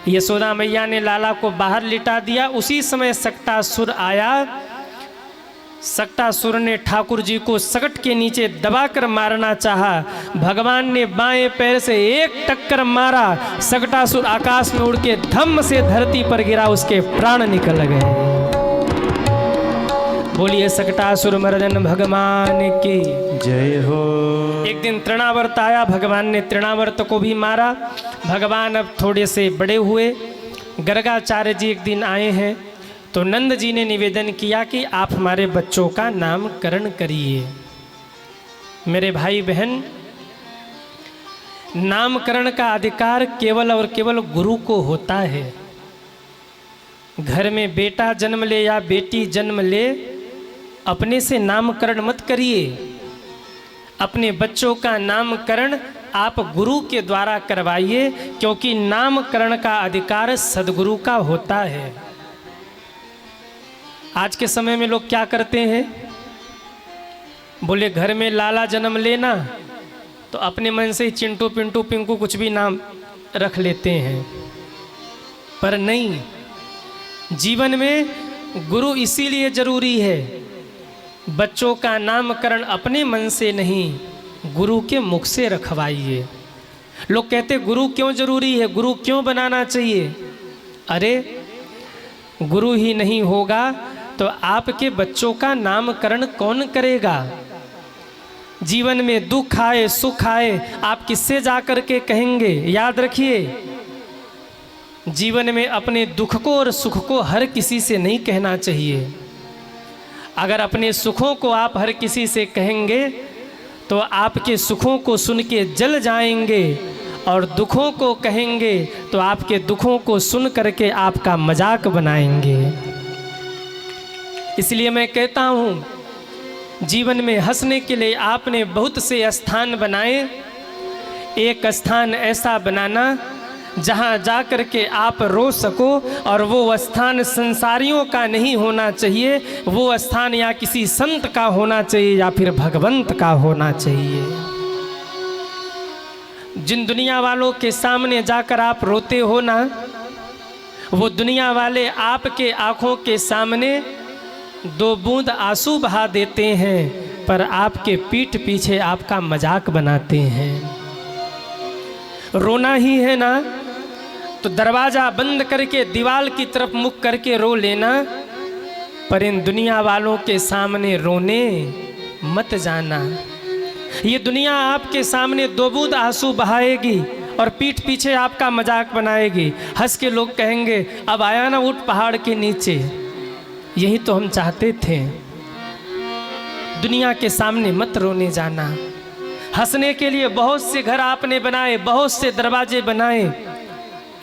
यशोदा मैया ने लाला को बाहर लिटा दिया। उसी समय सक्टासुर आया। सक्टासुर ने ठाकुर जी को सकट के नीचे दबाकर मारना चाहा। भगवान ने बाएं पैर से एक टक्कर मारा। सक्टासुर आकाश में उड़ के धम्म से धरती पर गिरा, उसके प्राण निकल गए। बोलिए सक्टासुर मर्दन भगवान की जय हो। एक दिन तृणावर्त आया, भगवान ने तृणावर्त को भी मारा। भगवान अब थोड़े से बड़े हुए। गर्गाचार्य जी एक दिन आए हैं तो नंद जी ने निवेदन किया कि आप हमारे बच्चों का नामकरण करिए। मेरे भाई बहन, नामकरण का अधिकार केवल और केवल गुरु को होता है। घर में बेटा जन्म ले या बेटी जन्म ले, अपने से नामकरण मत करिए। अपने बच्चों का नामकरण आप गुरु के द्वारा करवाइए, क्योंकि नामकरण का अधिकार सद्गुरु का होता है। आज के समय में लोग क्या करते हैं, बोले घर में लाला जन्म लेना तो अपने मन से चिंटू पिंटू पिंकू कुछ भी नाम रख लेते हैं। पर नहीं, जीवन में गुरु इसीलिए जरूरी है। बच्चों का नामकरण अपने मन से नहीं, गुरु के मुख से रखवाइए। लोग कहते गुरु क्यों जरूरी है, गुरु क्यों बनाना चाहिए। अरे गुरु ही नहीं होगा तो आपके बच्चों का नामकरण कौन करेगा। जीवन में दुख आए सुख आए आप किससे जाकर के कहेंगे। याद रखिए, जीवन में अपने दुख को और सुख को हर किसी से नहीं कहना चाहिए। अगर अपने सुखों को आप हर किसी से कहेंगे तो आपके सुखों को सुन के जल जाएंगे, और दुखों को कहेंगे तो आपके दुखों को सुन करके आपका मजाक बनाएंगे। इसलिए मैं कहता हूँ, जीवन में हंसने के लिए आपने बहुत से स्थान बनाए। एक स्थान ऐसा बनाना जहाँ जा कर के आप रो सको, और वो स्थान संसारियों का नहीं होना चाहिए। वो स्थान या किसी संत का होना चाहिए या फिर भगवंत का होना चाहिए। जिन दुनिया वालों के सामने जाकर आप रोते हो ना, वो दुनिया वाले आपके आँखों के सामने 2 बूंद आंसू बहा देते हैं, पर आपके पीठ पीछे आपका मजाक बनाते हैं। रोना ही है ना तो दरवाज़ा बंद करके दीवार की तरफ मुख करके रो लेना, पर इन दुनिया वालों के सामने रोने मत जाना। ये दुनिया आपके सामने 2 बूंद आंसू बहाएगी और पीठ पीछे आपका मजाक बनाएगी। हंस के लोग कहेंगे अब आया ना ऊँट पहाड़ के नीचे। यही तो हम चाहते थे। दुनिया के सामने मत रोने जाना। हंसने के लिए बहुत से घर आपने बनाए, बहुत से दरवाजे बनाए।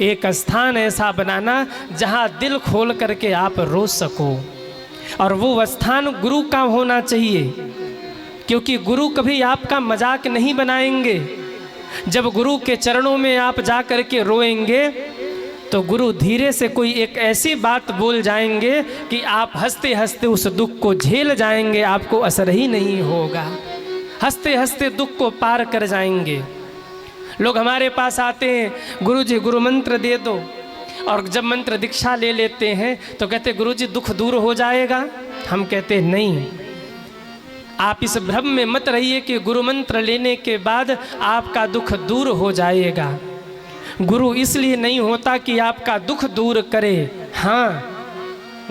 एक स्थान ऐसा बनाना जहां दिल खोल करके आप रो सको, और वो स्थान गुरु का होना चाहिए, क्योंकि गुरु कभी आपका मजाक नहीं बनाएंगे। जब गुरु के चरणों में आप जा करके रोएंगे तो गुरु धीरे से कोई एक ऐसी बात बोल जाएंगे कि आप हंसते हंसते उस दुख को झेल जाएंगे, आपको असर ही नहीं होगा। हंसते हंसते दुख को पार कर जाएंगे। लोग हमारे पास आते हैं, गुरु जी गुरु मंत्र दे दो, और जब मंत्र दीक्षा ले लेते हैं तो कहते गुरु जी दुख दूर हो जाएगा। हम कहते नहीं, आप इस भ्रम में मत रहिए कि गुरु मंत्र लेने के बाद आपका दुख दूर हो जाएगा। गुरु इसलिए नहीं होता कि आपका दुख दूर करे। हाँ,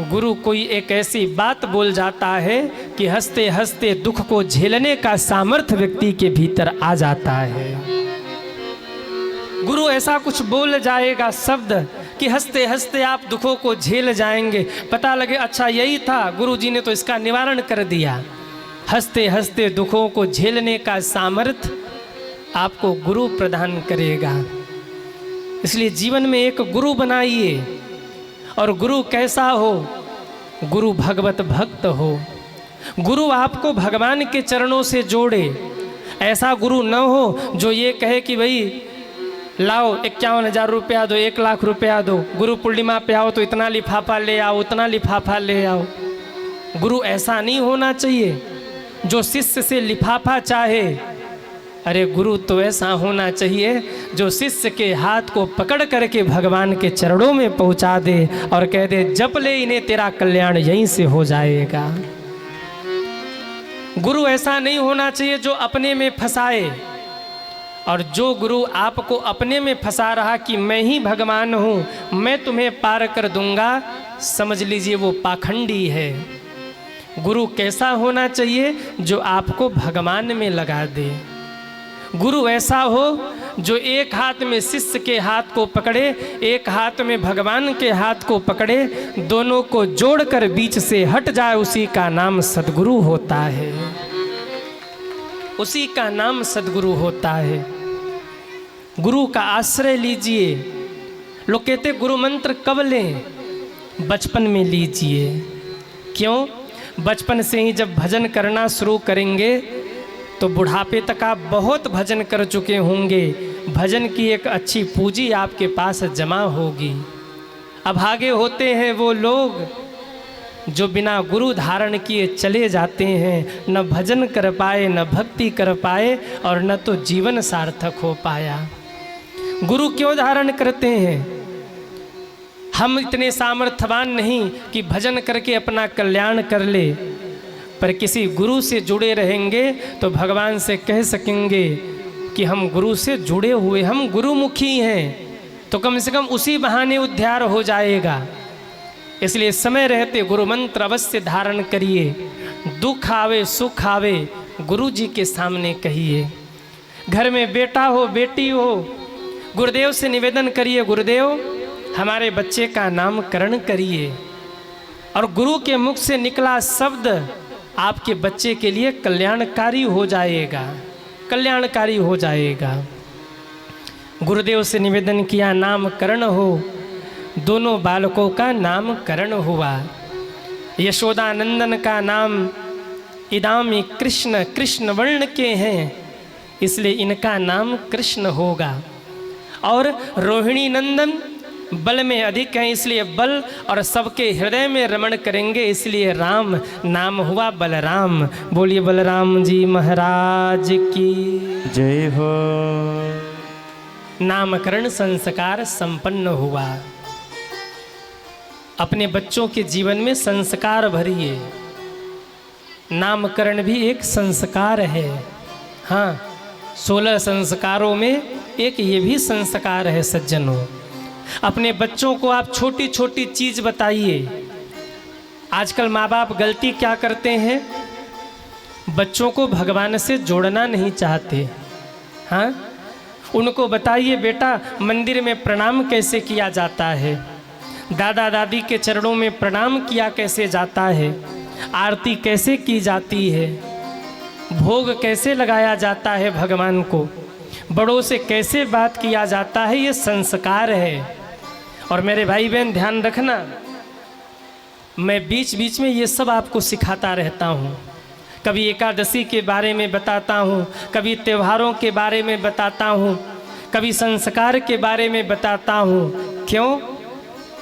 गुरु कोई एक ऐसी बात बोल जाता है कि हंसते हंसते दुख को झेलने का सामर्थ्य व्यक्ति के भीतर आ जाता है। गुरु ऐसा कुछ बोल जाएगा शब्द कि हंसते हंसते आप दुखों को झेल जाएंगे। पता लगे अच्छा यही था, गुरु जी ने तो इसका निवारण कर दिया। हंसते हंसते दुखों को झेलने का सामर्थ्य आपको गुरु प्रदान करेगा। इसलिए जीवन में एक गुरु बनाइए, और गुरु कैसा हो, गुरु भगवत भक्त हो। गुरु आपको भगवान के चरणों से जोड़े। ऐसा गुरु न हो जो ये कहे कि भाई लाओ 51,000 रुपया दो, 1 लाख रुपया दो, गुरु पूर्णिमा पे आओ तो इतना लिफाफा ले आओ, उतना लिफाफा ले आओ। गुरु ऐसा नहीं होना चाहिए जो शिष्य से लिफाफा चाहे अरे गुरु तो ऐसा होना चाहिए जो शिष्य के हाथ को पकड़ करके भगवान के चरणों में पहुंचा दे और कह दे जप ले इन्हें, तेरा कल्याण यहीं से हो जाएगा। गुरु ऐसा नहीं होना चाहिए जो अपने में फंसाए, और जो गुरु आपको अपने में फंसा रहा कि मैं ही भगवान हूँ, मैं तुम्हें पार कर दूंगा, समझ लीजिए वो पाखंडी है। गुरु कैसा होना चाहिए जो आपको भगवान में लगा दे। गुरु ऐसा हो जो एक हाथ में शिष्य के हाथ को पकड़े, एक हाथ में भगवान के हाथ को पकड़े, दोनों को जोड़कर बीच से हट जाए, उसी का नाम सद्गुरु होता है। उसी का नाम सद्गुरु होता है। गुरु का आश्रय लीजिए। लोग कहते गुरु मंत्र कब लें? बचपन में लीजिए। क्यों? बचपन से ही जब भजन करना शुरू करेंगे तो बुढ़ापे तक आप बहुत भजन कर चुके होंगे। भजन की एक अच्छी पूंजी आपके पास जमा होगी। अभागे होते हैं वो लोग जो बिना गुरु धारण किए चले जाते हैं, न भजन कर पाए, न भक्ति कर पाए, और न तो जीवन सार्थक हो पाया। गुरु क्यों धारण करते हैं? हम इतने सामर्थ्यवान नहीं कि भजन करके अपना कल्याण कर ले, पर किसी गुरु से जुड़े रहेंगे तो भगवान से कह सकेंगे कि हम गुरु से जुड़े हुए, हम गुरुमुखी हैं, तो कम से कम उसी बहाने उद्धार हो जाएगा। इसलिए समय रहते गुरु मंत्र अवश्य धारण करिए। दुख आवे सुख आवे गुरु जी के सामने कहिए। घर में बेटा हो बेटी हो, गुरुदेव से निवेदन करिए, गुरुदेव हमारे बच्चे का नामकरण करिए, और गुरु के मुख से निकला शब्द आपके बच्चे के लिए कल्याणकारी हो जाएगा, कल्याणकारी हो जाएगा। गुरुदेव से निवेदन किया नामकरण हो, दोनों बालकों का नामकरण हुआ। यशोदानंदन का नाम इदामी कृष्ण, कृष्ण वर्ण के हैं, इसलिए इनका नाम कृष्ण होगा। और रोहिणी नंदन बल में अधिक हैं, इसलिए बल, और सबके हृदय में रमण करेंगे, इसलिए राम नाम हुआ बलराम। बोलिए बलराम जी महाराज की जय हो। नामकरण संस्कार संपन्न हुआ। अपने बच्चों के जीवन में संस्कार भरिए। नामकरण भी एक संस्कार है। हाँ, 16 संस्कारों में एक ये भी संस्कार है सज्जनों। अपने बच्चों को आप छोटी छोटी चीज़ बताइए। आजकल माँ बाप गलती क्या करते हैं? बच्चों को भगवान से जोड़ना नहीं चाहते। हाँ, उनको बताइए बेटा मंदिर में प्रणाम कैसे किया जाता है, दादा दादी के चरणों में प्रणाम किया कैसे जाता है, आरती कैसे की जाती है, भोग कैसे लगाया जाता है भगवान को, बड़ों से कैसे बात किया जाता है, ये संस्कार है। और मेरे भाई बहन ध्यान रखना, मैं बीच बीच में ये सब आपको सिखाता रहता हूँ। कभी एकादशी के बारे में बताता हूँ, कभी त्योहारों के बारे में बताता हूँ, कभी संस्कार के बारे में बताता हूँ। क्यों?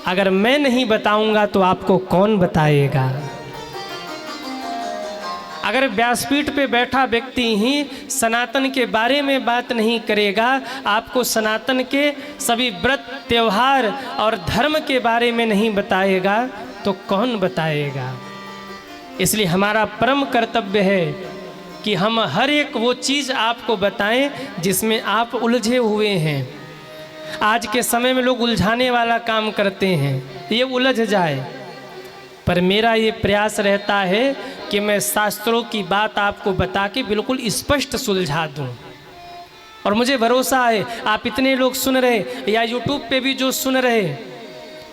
अगर मैं नहीं बताऊँगा तो आपको कौन बताएगा? अगर व्यासपीठ पे बैठा व्यक्ति ही सनातन के बारे में बात नहीं करेगा, आपको सनातन के सभी व्रत त्योहार और धर्म के बारे में नहीं बताएगा, तो कौन बताएगा? इसलिए हमारा परम कर्तव्य है कि हम हर एक वो चीज़ आपको बताएं जिसमें आप उलझे हुए हैं। आज के समय में लोग उलझाने वाला काम करते हैं, ये उलझ जाए, पर मेरा ये प्रयास रहता है कि मैं शास्त्रों की बात आपको बता के बिल्कुल स्पष्ट सुलझा दूं। और मुझे भरोसा है आप इतने लोग सुन रहे या यूट्यूब पे भी जो सुन रहे,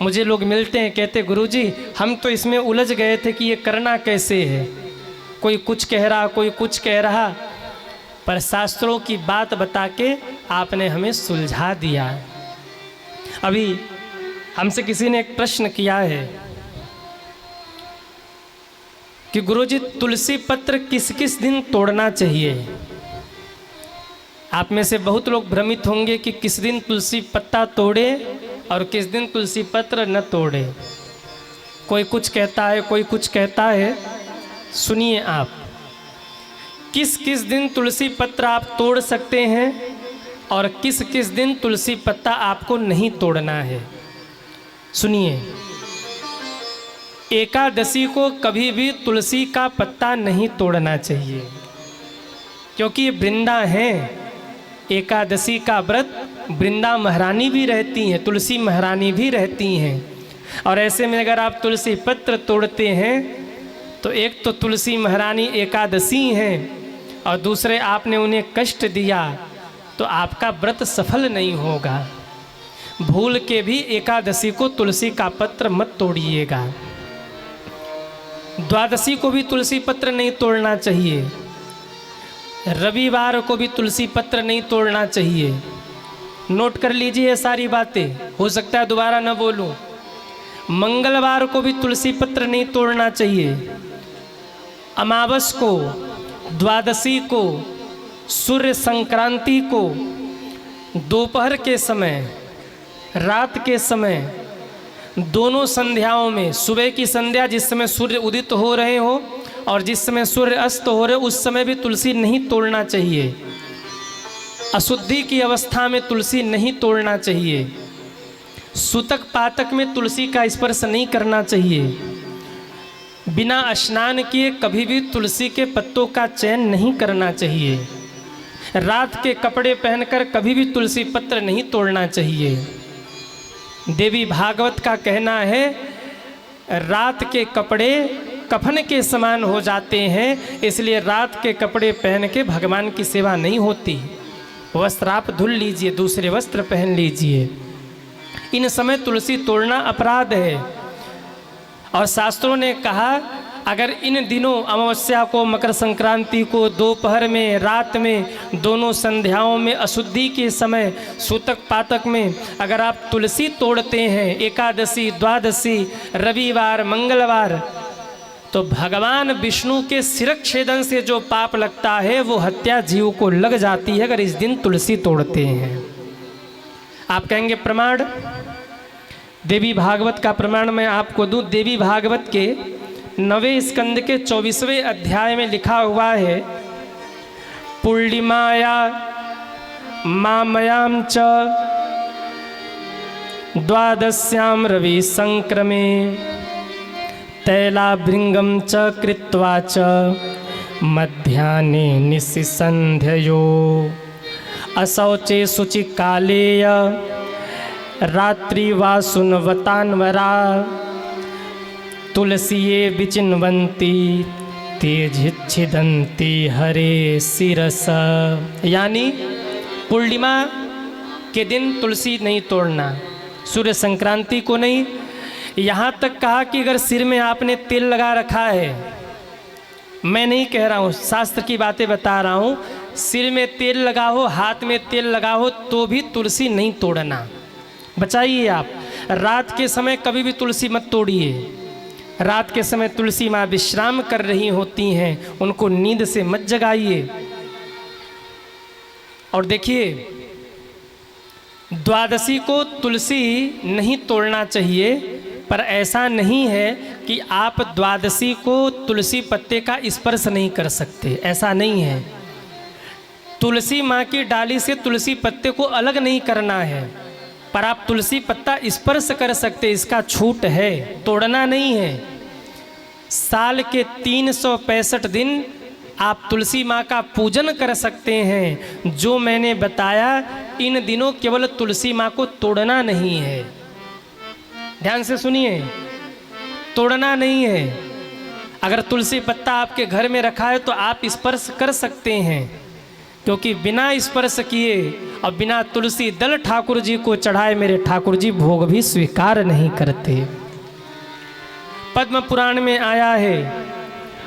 मुझे लोग मिलते हैं, कहते गुरुजी हम तो इसमें उलझ गए थे कि ये करना कैसे है, कोई कुछ कह रहा कोई कुछ कह रहा, पर शास्त्रों की बात बता के आपने हमें सुलझा दिया। अभी हमसे किसी ने एक प्रश्न किया है कि गुरुजी तुलसी पत्र किस किस दिन तोड़ना चाहिए। आप में से बहुत लोग भ्रमित होंगे कि किस दिन तुलसी पत्ता तोड़े और किस दिन तुलसी पत्र न तोड़े। कोई कुछ कहता है कोई कुछ कहता है। सुनिए आप, किस किस दिन तुलसी पत्र आप तोड़ सकते हैं और किस किस दिन तुलसी पत्ता आपको नहीं तोड़ना है। सुनिए, एकादशी को कभी भी तुलसी का पत्ता नहीं तोड़ना चाहिए, क्योंकि ये वृंदा हैं। एकादशी का व्रत वृंदा महारानी भी रहती हैं, तुलसी महारानी भी रहती हैं। और ऐसे में अगर आप तुलसी पत्र तोड़ते हैं तो एक तो तुलसी महारानी एकादशी हैं और दूसरे आपने उन्हें कष्ट दिया, तो आपका व्रत सफल नहीं होगा। भूल के भी एकादशी को तुलसी का पत्र मत तोड़िएगा। द्वादशी को भी तुलसी पत्र नहीं तोड़ना चाहिए। रविवार को भी तुलसी पत्र नहीं तोड़ना चाहिए। नोट कर लीजिए ये सारी बातें, हो सकता है दोबारा न बोलूं। मंगलवार को भी तुलसी पत्र नहीं तोड़ना चाहिए। अमावस को, द्वादशी को, सूर्य संक्रांति को, दोपहर के समय, रात के समय, दोनों संध्याओं में, सुबह की संध्या जिस समय सूर्य उदित हो रहे हो और जिस समय सूर्य अस्त हो रहे उस समय भी तुलसी नहीं तोड़ना चाहिए। अशुद्धि की अवस्था में तुलसी नहीं तोड़ना चाहिए। सूतक पातक में तुलसी का स्पर्श नहीं करना चाहिए। बिना स्नान किए कभी भी तुलसी के पत्तों का चयन नहीं करना चाहिए। रात के कपड़े पहनकर कभी भी तुलसी पत्र नहीं तोड़ना चाहिए। देवी भागवत का कहना है, रात के कपड़े कफन के समान हो जाते हैं, इसलिए रात के कपड़े पहन के भगवान की सेवा नहीं होती। वस्त्र आप धुल लीजिए, दूसरे वस्त्र पहन लीजिए। इन समय तुलसी तोड़ना अपराध है। और शास्त्रों ने कहा, अगर इन दिनों अमावस्या को, मकर संक्रांति को, दोपहर में, रात में, दोनों संध्याओं में, अशुद्धि के समय, सूतक पातक में अगर आप तुलसी तोड़ते हैं, एकादशी, द्वादशी, रविवार, मंगलवार, तो भगवान विष्णु के शिरच्छेदन से जो पाप लगता है वो हत्या जीव को लग जाती है अगर इस दिन तुलसी तोड़ते हैं। आप कहेंगे प्रमाण? देवी भागवत का प्रमाण मैं आपको दूं। देवी भागवत के 9वें स्कंद के 24वें अध्याय में लिखा हुआ है, पूर्णिमाया मामयाम च द्वादश्याम रवि संक्रमे तैलाभृंगम च कृत्वा च मध्याह्ने निशिसंध्ययो असौचे शुचि कालेय रात्रि वा सुनवतान्वरा तुलसीये विचिन्वन्ति तेजिच्छिदन्ति हरे शिरस। यानी पूर्णिमा के दिन तुलसी नहीं तोड़ना, सूर्य संक्रांति को नहीं। यहाँ तक कहा कि अगर सिर में आपने तेल लगा रखा है, मैं नहीं कह रहा हूँ, शास्त्र की बातें बता रहा हूँ, सिर में तेल लगा हो, हाथ में तेल लगा हो, तो भी तुलसी नहीं तोड़ना। बचाइए आप। रात के समय कभी भी तुलसी मत तोड़िए। रात के समय तुलसी माँ विश्राम कर रही होती हैं, उनको नींद से मत जगाइए। और देखिए, द्वादशी को तुलसी नहीं तोड़ना चाहिए, पर ऐसा नहीं है कि आप द्वादशी को तुलसी पत्ते का स्पर्श नहीं कर सकते, ऐसा नहीं है। तुलसी माँ की डाली से तुलसी पत्ते को अलग नहीं करना है, पर आप तुलसी पत्ता स्पर्श कर सकते, इसका छूट है, तोड़ना नहीं है। साल के 365 दिन आप तुलसी माँ का पूजन कर सकते हैं। जो मैंने बताया, इन दिनों केवल तुलसी माँ को तोड़ना नहीं है। ध्यान से सुनिए, तोड़ना नहीं है। अगर तुलसी पत्ता आपके घर में रखा है तो आप स्पर्श कर सकते हैं, क्योंकि बिना स्पर्श किए और बिना तुलसी दल ठाकुर जी को चढ़ाए मेरे ठाकुर जी भोग भी स्वीकार नहीं करते। पद्म पुराण में आया है,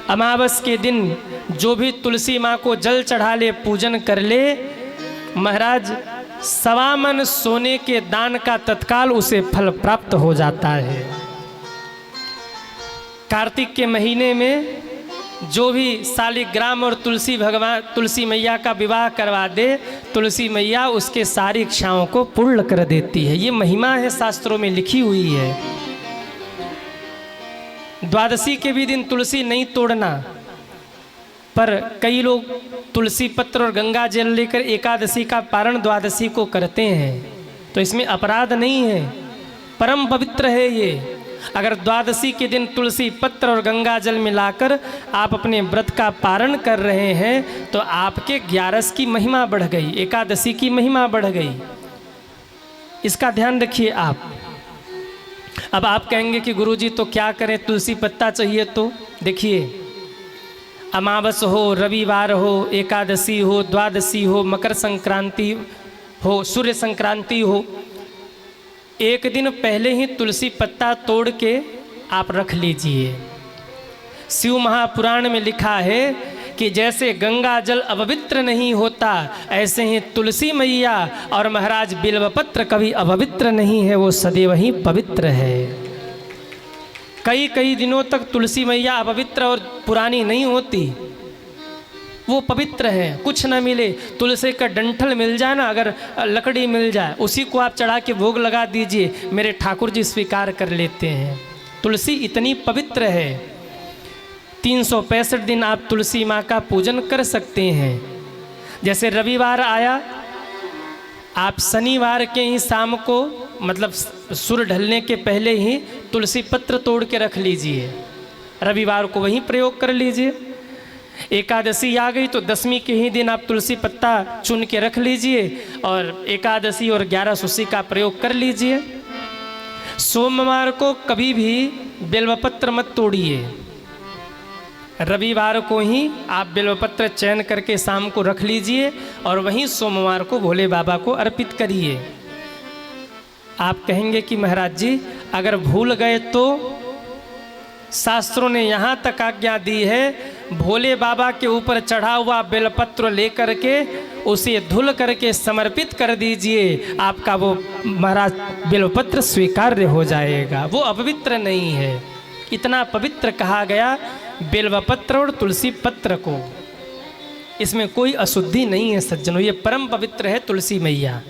अमावस के दिन जो भी तुलसी माँ को जल चढ़ा ले, पूजन कर ले, महाराज 1.25 मन सोने के दान का तत्काल उसे फल प्राप्त हो जाता है। कार्तिक के महीने में जो भी शालिग्राम और तुलसी मैया का विवाह करवा दे, तुलसी मैया उसके सारी इच्छाओं को पूर्ण कर देती है। ये महिमा है, शास्त्रों में लिखी हुई है। द्वादशी के भी दिन तुलसी नहीं तोड़ना, पर कई लोग तुलसी पत्र और गंगा जल लेकर एकादशी का पारण द्वादशी को करते हैं, तो इसमें अपराध नहीं है, परम पवित्र है ये। अगर द्वादशी के दिन तुलसी पत्र और गंगा जल मिलाकर आप अपने व्रत का पारण कर रहे हैं तो आपके 11 की महिमा बढ़ गई, एकादशी की महिमा बढ़ गई। इसका ध्यान रखिए आप। अब आप कहेंगे कि गुरुजी तो क्या करें, तुलसी पत्ता चाहिए तो देखिए, अमावस हो, रविवार हो, एकादशी हो, द्वादशी हो, मकर संक्रांति हो, सूर्य संक्रांति हो, एक दिन पहले ही तुलसी पत्ता तोड़ के आप रख लीजिए। शिव महापुराण में लिखा है कि जैसे गंगा जल अपवित्र नहीं होता, ऐसे ही तुलसी मैया और महाराज बिल्वपत्र कभी अपवित्र नहीं है, वो सदैव ही पवित्र है। कई कई दिनों तक तुलसी मैया अपवित्र और पुरानी नहीं होती, वो पवित्र है। कुछ ना मिले, तुलसी का डंठल मिल जाए ना, अगर लकड़ी मिल जाए, उसी को आप चढ़ा के भोग लगा दीजिए, मेरे ठाकुर जी स्वीकार कर लेते हैं। तुलसी इतनी पवित्र है, 365 दिन आप तुलसी माँ का पूजन कर सकते हैं। जैसे रविवार आया, आप शनिवार के ही शाम को, मतलब सूर्य ढलने के पहले ही तुलसी पत्र तोड़ के रख लीजिए, रविवार को वहीं प्रयोग कर लीजिए। एकादशी आ गई तो 10वीं के ही दिन आप तुलसी पत्ता चुन के रख लीजिए और एकादशी और 11 उसी का प्रयोग कर लीजिए। सोमवार को कभी भी बेलवपत्र मत तोड़िए, रविवार को ही आप बेलवपत्र चयन करके शाम को रख लीजिए और वहीं सोमवार को भोले बाबा को अर्पित करिए। आप कहेंगे कि महाराज जी अगर भूल गए तो शास्त्रों ने यहाँ तक आज्ञा दी है, भोले बाबा के ऊपर चढ़ा हुआ बेलपत्र लेकर के उसे धुल करके समर्पित कर दीजिए, आपका वो महाराज बेलपत्र स्वीकार्य हो जाएगा, वो अपवित्र नहीं है। इतना पवित्र कहा गया बेलपत्र और तुलसी पत्र को, इसमें कोई अशुद्धि नहीं है सज्जनों, ये परम पवित्र है तुलसी मैया।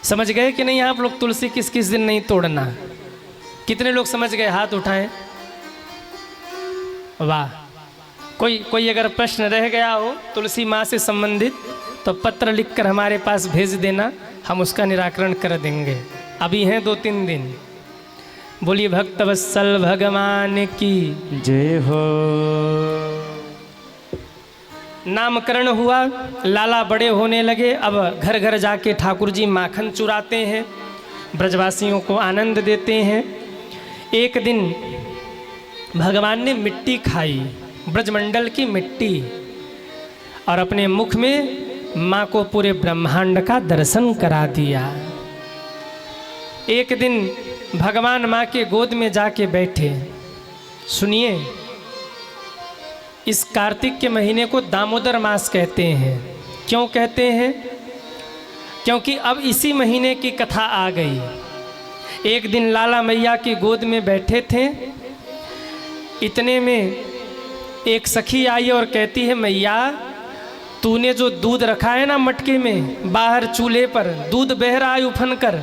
समझ गए कि नहीं आप लोग? तुलसी किस किस दिन नहीं तोड़ना, कितने लोग समझ गए? हाथ उठाएं। वाह। कोई अगर प्रश्न रह गया हो तुलसी माँ से संबंधित तो पत्र लिखकर हमारे पास भेज देना, हम उसका निराकरण कर देंगे। अभी हैं 2-3 दिन। बोलिए भक्तवत्सल भगवान की जय हो। नामकरण हुआ, लाला बड़े होने लगे, अब घर घर जाके ठाकुर जी माखन चुराते हैं, ब्रजवासियों को आनंद देते हैं। एक दिन भगवान ने मिट्टी खाई, ब्रजमंडल की मिट्टी, और अपने मुख में माँ को पूरे ब्रह्मांड का दर्शन करा दिया। एक दिन भगवान माँ के गोद में जाके बैठे। सुनिए, इस कार्तिक के महीने को दामोदर मास कहते हैं। क्यों कहते हैं? क्योंकि अब इसी महीने की कथा आ गई। एक दिन लाला मैया की गोद में बैठे थे, इतने में एक सखी आई और कहती है, मैया तूने जो दूध रखा है ना मटके में, बाहर चूल्हे पर दूध बह रहा है उफन कर।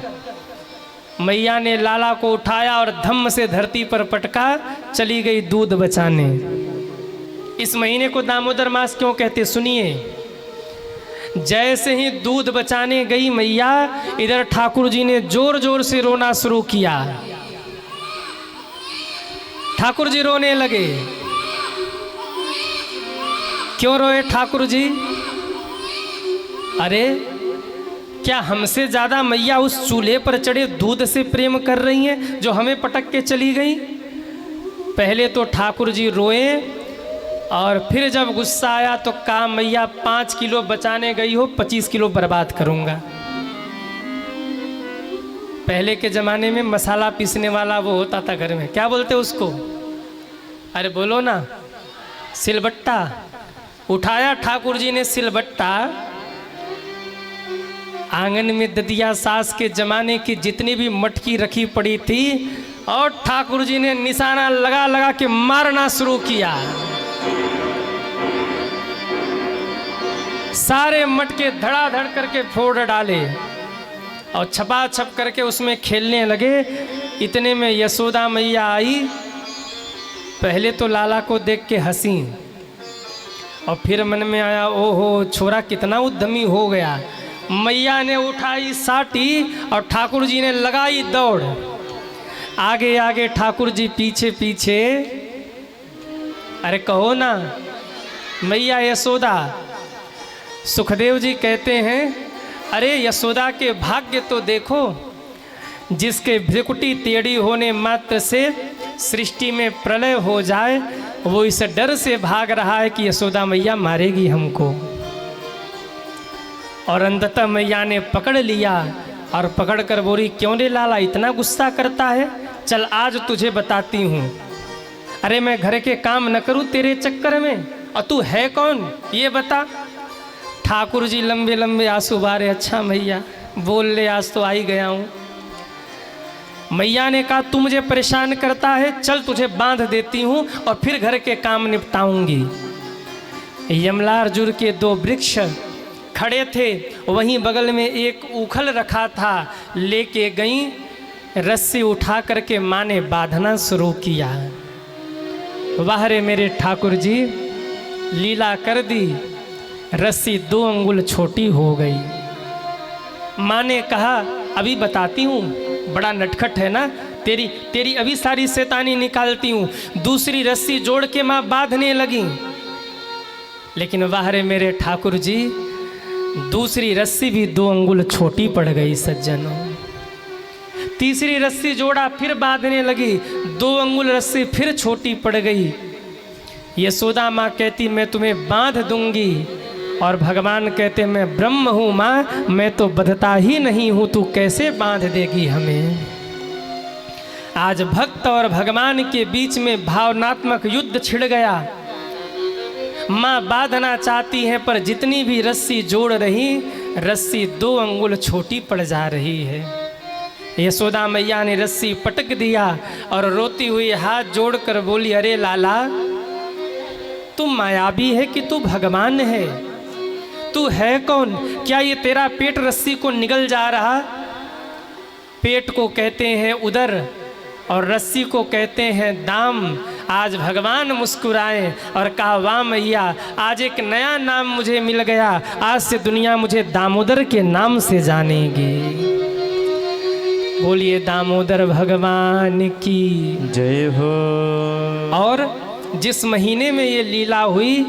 मैया ने लाला को उठाया और धम्म से धरती पर पटका, चली गई दूध बचाने। इस महीने को दामोदर मास क्यों कहते? सुनिए, जैसे ही दूध बचाने गई मैया, इधर ठाकुर जी ने जोर जोर से रोना शुरू किया। ठाकुर जी रोने लगे। क्यों रोए ठाकुर जी? अरे क्या हमसे ज़्यादा मैया उस चूल्हे पर चढ़े दूध से प्रेम कर रही हैं जो हमें पटक के चली गई? पहले तो ठाकुर जी रोए और फिर जब गुस्सा आया तो कहा, मैया 5 किलो बचाने गई हो, 25 किलो बर्बाद करूँगा। पहले के ज़माने में मसाला पीसने वाला वो होता था घर में, क्या बोलते उसको? अरे बोलो ना, सिलबट्टा। उठाया ठाकुर जी ने सिलबट्टा, आंगन में ददिया सास के जमाने की जितनी भी मटकी रखी पड़ी थी, और ठाकुर जी ने निशाना लगा लगा के मारना शुरू किया। सारे मटके धड़ाधड़ करके फोड़ डाले और छपा छप करके उसमें खेलने लगे। इतने में यशोदा मैया आई। पहले तो लाला को देख के हंसी, और फिर मन में आया, ओहो छोरा कितना उद्यमी हो गया। मैया ने उठाई साटी और ठाकुर जी ने लगाई दौड़, आगे आगे ठाकुर जी पीछे पीछे। अरे कहो ना मैया यशोदा। सुखदेव जी कहते हैं, अरे यशोदा के भाग्य तो देखो, जिसके भ्रिकुटी टेढ़ी होने मात्र से सृष्टि में प्रलय हो जाए, वो इस डर से भाग रहा है कि यशोदा मैया मारेगी हमको। और अंततः मैया ने पकड़ लिया और पकड़ कर बोली, क्यों रे लाला इतना गुस्सा करता है, चल आज तुझे बताती हूँ। अरे मैं घर के काम न करूँ तेरे चक्कर में, और तू है कौन ये बता। ठाकुर जी लंबे लंबे आंसू बारे, अच्छा मैया बोल ले, आज तो आ ही गया हूँ। मैया ने कहा, तू मुझे परेशान करता है, चल तुझे बांध देती हूँ और फिर घर के काम निपटाऊंगी। यमलार्जुन के 2 वृक्ष खड़े थे, वहीं बगल में एक उखल रखा था, लेके गई, रस्सी उठा करके माँ ने बांधना शुरू किया। वाह रे मेरे ठाकुर जी, लीला कर दी, रस्सी 2 अंगुल छोटी हो गई। माँ ने कहा, अभी बताती हूँ, बड़ा नटखट है ना, तेरी अभी सारी शैतानी निकालती हूँ। दूसरी रस्सी जोड़ के माँ बांधने लगी, लेकिन वाह रे मेरे ठाकुर जी, दूसरी रस्सी भी 2 अंगुल छोटी पड़ गई सज्जनों। तीसरी रस्सी जोड़ा, फिर बांधने लगी, 2 अंगुल रस्सी फिर छोटी पड़ गई। यशोदा माँ कहती, मैं तुम्हें बांध दूंगी, और भगवान कहते, मैं ब्रह्म हूँ माँ, मैं तो बंधता ही नहीं हूँ, तू कैसे बांध देगी हमें। आज भक्त और भगवान के बीच में भावनात्मक युद्ध छिड़ गया। माँ बांधना चाहती हैं, पर जितनी भी रस्सी जोड़ रही, रस्सी 2 अंगुल छोटी पड़ जा रही है। यशोदा मैया ने रस्सी पटक दिया और रोती हुई हाथ जोड़कर बोली, अरे लाला तू मायावी है कि तू भगवान है, तू है कौन, क्या ये तेरा पेट रस्सी को निगल जा रहा। पेट को कहते हैं उदर और रस्सी को कहते हैं दाम। आज भगवान मुस्कुराए और कहा, वाह मैया, आज एक नया नाम मुझे मिल गया, आज से दुनिया मुझे दामोदर के नाम से जानेगी। बोलिए दामोदर भगवान की जय हो। और जिस महीने में ये लीला हुई,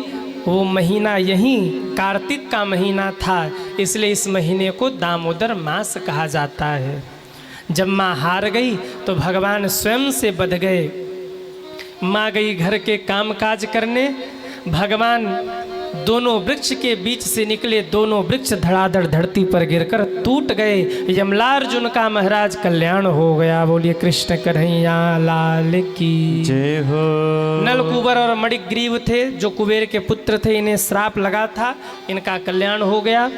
वो महीना यही कार्तिक का महीना था, इसलिए इस महीने को दामोदर मास कहा जाता है। जब माँ हार गई तो भगवान स्वयं से बंध गए। माँ गई घर के कामकाज करने, भगवान दोनों वृक्ष के बीच से निकले, दोनों वृक्ष धड़ाधड़ धरती पर गिरकर टूट गए। यमलार्जुन का महाराज कल्याण हो गया। बोलिए कृष्ण कन्हैया लाल की जय हो। नलकुबर और मणिग्रीव थे जो कुबेर के पुत्र थे, इन्हें श्राप लगा था, इनका कल्याण हो गया।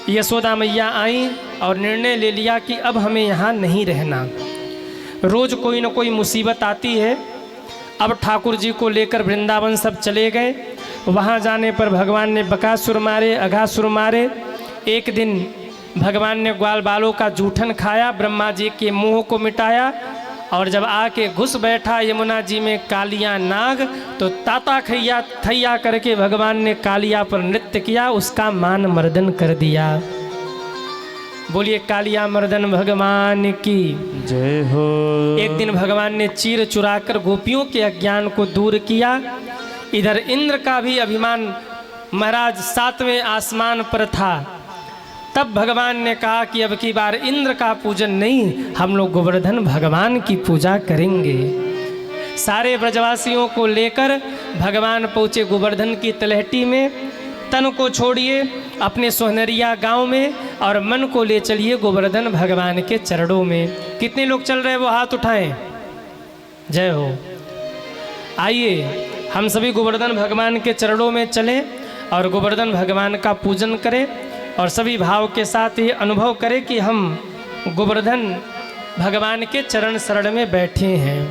यशोदा मैया आई और निर्णय ले लिया कि अब हमें यहाँ नहीं रहना, रोज कोई न कोई मुसीबत आती है। अब ठाकुर जी को लेकर वृंदावन सब चले गए। वहाँ जाने पर भगवान ने बकासुर मारे, अघासुर मारे। एक दिन भगवान ने ग्वाल बालों का जूठन खाया, ब्रह्मा जी के मुंह को मिटाया, और जब आके घुस बैठा यमुना जी में कालिया नाग, तो ताता खैया थैया करके भगवान ने कालिया पर नृत्य किया, उसका मान मर्दन कर दिया। बोलिए कालिया मर्दन भगवान की जय हो। एक दिन भगवान ने चीर चुराकर गोपियों के अज्ञान को दूर किया। इधर इंद्र का भी अभिमान महाराज 7वें आसमान पर था। तब भगवान ने कहा कि अब की बार इंद्र का पूजन नहीं, हम लोग गोवर्धन भगवान की पूजा करेंगे। सारे ब्रजवासियों को लेकर भगवान पहुँचे गोवर्धन की तलहटी में। तन को छोड़िए अपने सोहनरिया गांव में और मन को ले चलिए गोवर्धन भगवान के चरणों में। कितने लोग चल रहे हैं वो हाथ उठाएं। जय हो। आइए हम सभी गोवर्धन भगवान के चरणों में चलें और गोवर्धन भगवान का पूजन करें, और सभी भाव के साथ ये अनुभव करें कि हम गोवर्धन भगवान के चरण शरण में बैठे हैं।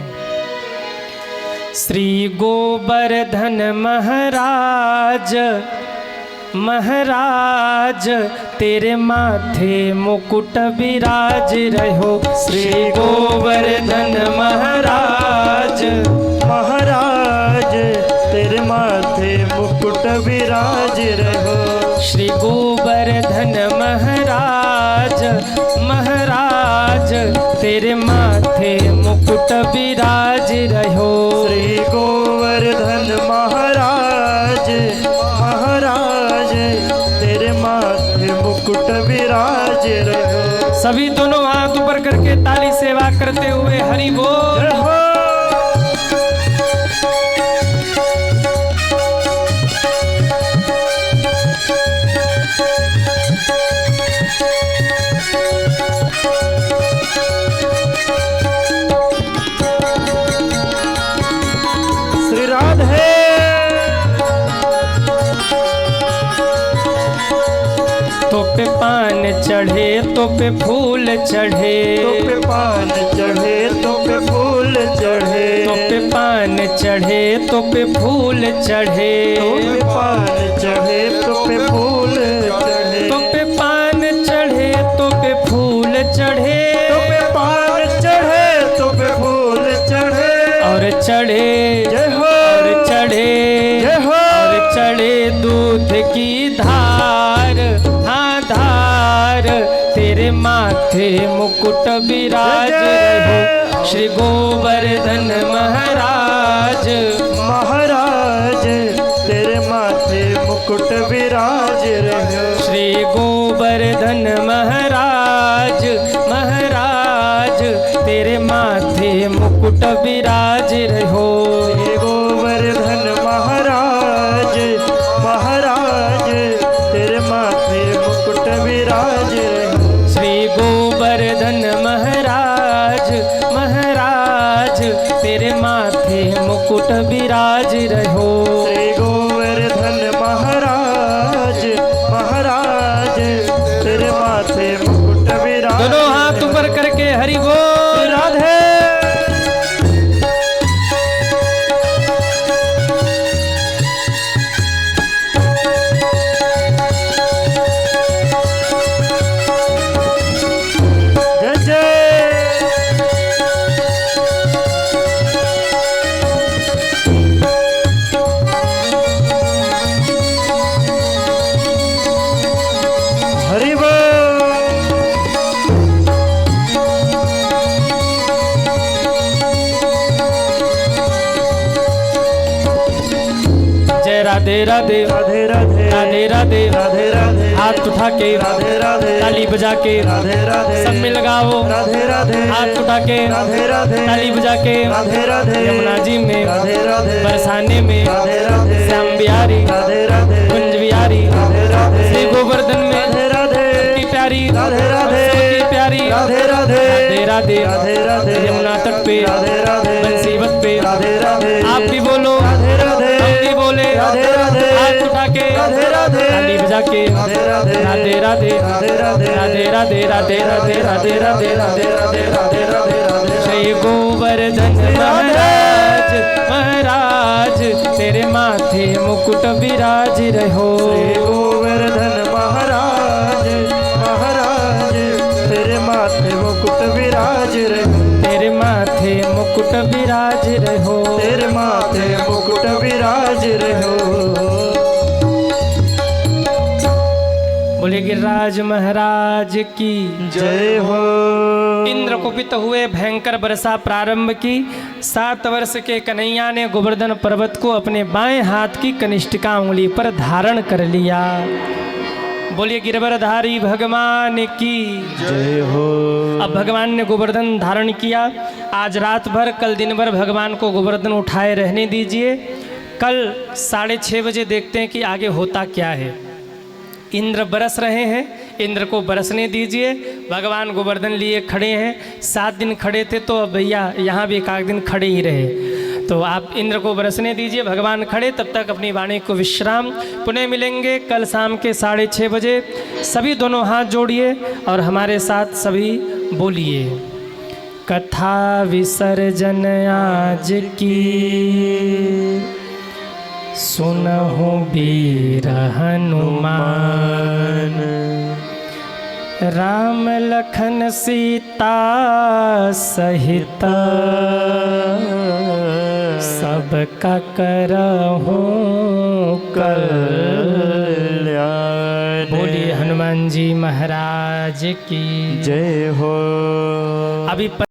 श्री गोवर्धन महाराज महाराज तेरे माथे मुकुट विराज रहो। श्री गोवर्धन महाराज महाराज तेरे माथे मुकुट भी तेरे माथे मुकुट विराज रहो। श्री गोवर्धन महाराज महाराज तेरे माथे मुकुट विराज रहो। सभी दोनों हाथ ऊपर करके ताली सेवा करते हुए हरि बोल। जय हो। श्री राधे। तो पे पान चढ़े तो पे फूल चढ़े, तो पे पान चढ़े तो पे फूल चढ़े, तो पे पान चढ़े तो पे फूल चढ़े, तो पे पान चढ़े तो पे फूल चढ़े, तो पे पान चढ़े तो पे फूल चढ़े, तो पे पान चढ़े तो पे फूल चढ़े। और चढ़े जय हो। और चढ़े जय हो। और चढ़े दूध की धार, हाँ धार तेरे माथे मुकुट विराज रहो। श्री गोवर्धन महाराज महाराज तेरे माथे मुकुट विराज रहो। श्री गोवर्धन महाराज महाराज तेरे माथे मुकुट विराज रहो। श्री गोवर्धन महाराज महाराज तेरे माथे मुकुट विराज रहो। श्री गोवर्धन महाराज महाराज तेरे माथे मुकुट विराज रहो। श्री गोवर्धन महाराज महाराज तेरे माथे मुकुट विराज। दोनों हाथ ऊपर करके हरि बोल। राधे। जय जय। हरि बोल। जय राधे राधे राधे राधे राधे राधे राधे राधे हाथ उठा के राधे राधे ताली बजा के राधे राधे सब में लगाओ। राधे राधे हाथ उठा के राधे राधे ताली बजा के राधे राधे यमुना जी में राधे राधे बरसाने में राधे राधे श्याम बिहारी राधे राधे कुंज बिहारी राधे राधे श्री गोवर्धन में राधे राधे की प्यारी राधे राधे की प्यारी राधे राधे राधे राधे राधे राधे यमुना तट पे राधे राधे बंसीवत पे राधे राधे आप भी बोलो राधे राधे हम भी बोले राधे राधे हाथ उठा के राधे राधे ताली बजा के राधे राधे राधे राधे राधे राधे राधे राधे राधे राधे राधे राधे राधे राधे राधे राधे श्री गोवर्धन महाराज महाराज तेरे माथे मुकुट विराज रहो। श्री गोवर्धन महाराज महाराज तेरे माथे मुकुट विराज रहो। तेरे माथे मुकुट विराज रहो। तेरे माथे मुकुट विराज रहो। बोले गिरिराज महाराज की जय हो। इंद्र कुपित हुए, भयंकर वर्षा प्रारंभ की। 7 वर्ष के कन्हैया ने गोवर्धन पर्वत को अपने बाएं हाथ की कनिष्ठिका उंगली पर धारण कर लिया। बोलिए गिरवरधारी भगवान की जय हो। अब भगवान ने गोवर्धन धारण किया। आज रात भर, कल दिन भर भगवान को गोवर्धन उठाए रहने दीजिए। कल 6:30 बजे देखते हैं कि आगे होता क्या है। इंद्र बरस रहे हैं, इंद्र को बरसने दीजिए। भगवान गोवर्धन लिए खड़े हैं। 7 दिन खड़े थे तो अब भैया यहाँ भी 1 दिन खड़े ही रहे। तो आप इंद्र को बरसने दीजिए, भगवान खड़े, तब तक अपनी वाणी को विश्राम। पुनः मिलेंगे कल शाम के 6:30 बजे। सभी दोनों हाथ जोड़िए और हमारे साथ सभी बोलिए। कथा विसर्जन आज की सुनहु वीर हनुमान, राम लखन सीता सहित सबका करहूँ कल्याण। बोलिए हनुमान हनुमान जी महाराज की जय हो। अभी